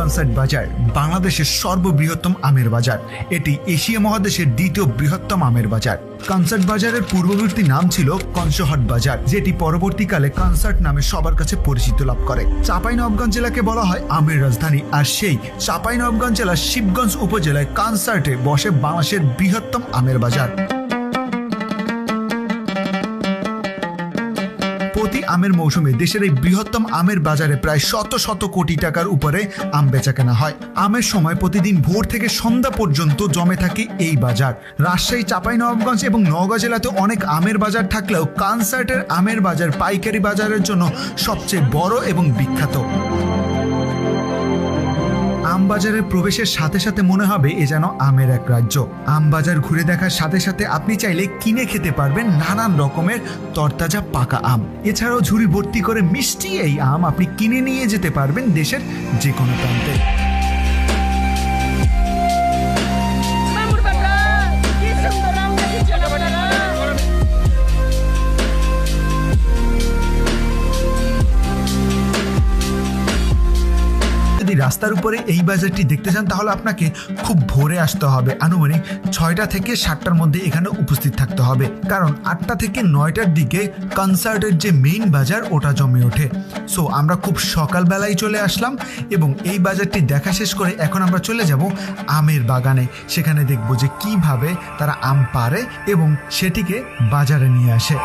Concert বাজার বাংলাদেশের সর্ববৃহত্তম আমের বাজার। এটি এশিয়া মহাদেশের দ্বিতীয় বৃহত্তম আমের বাজার। কনসার্ট বাজারের পূর্ববর্তী নাম ছিল কনসহট বাজার, যেটি পরবর্তীকালে কনসার্ট নামে সবার কাছে পরিচিত লাভ করে। চাঁপাইনবাবগঞ্জ জেলাকে বলা হয় আমের রাজধানী, আর সেই চাঁপাইনবাবগঞ্জ জেলার শিবগঞ্জ উপজেলায় কনসার্টে বসে বাংলাদেশের বৃহত্তম আমের বাজার। প্রতি আমের মৌসুমে দেশের এই বৃহত্তম আমের বাজারে প্রায় শত শত কোটি টাকার উপরে আম বেচা কেনা হয়। আমের সময় প্রতিদিন ভোর থেকে সন্ধ্যা পর্যন্ত জমে থাকে এই বাজার। রাজশাহী, চাঁপাইনবাবগঞ্জ এবং নওগাঁ জেলাতে অনেক আমের বাজার থাকলেও কনসার্টের আমের বাজার পাইকারি বাজারের জন্য সবচেয়ে বড় এবং বিখ্যাত। আমবাজারে প্রবেশের সাথে সাথে মনে হবে এ যেন আমের এক রাজ্য। আমবাজার ঘুরে দেখার সাথে সাথে আপনি চাইলে কিনে খেতে পারবেন নানান রকমের তরতাজা পাকা আম। এছাড়াও ঝুড়ি ভর্তি করে মিষ্টি এই আম আপনি কিনে নিয়ে যেতে পারবেন দেশের যে কোনো প্রান্তে। যদি রাস্তার উপরে এই বাজারটি দেখতে চান তাহলে আপনাকে খুব ভোরে আসতে হবে। আনুমানিক 6টা থেকে 7টার মধ্যে এখানে উপস্থিত থাকতে হবে, কারণ 8টা থেকে 9টার দিকে কনসার্টের যে মেইন বাজার ওটা জমে ওঠে। সো আমরা খুব সকালবেলায় চলে আসলাম এবং এই বাজারটি দেখা শেষ করে এখন আমরা চলে যাব আমের বাগানে। সেখানে দেখব যে কিভাবে তারা আম পাড়ে এবং সেটিকে বাজারে নিয়ে আসে।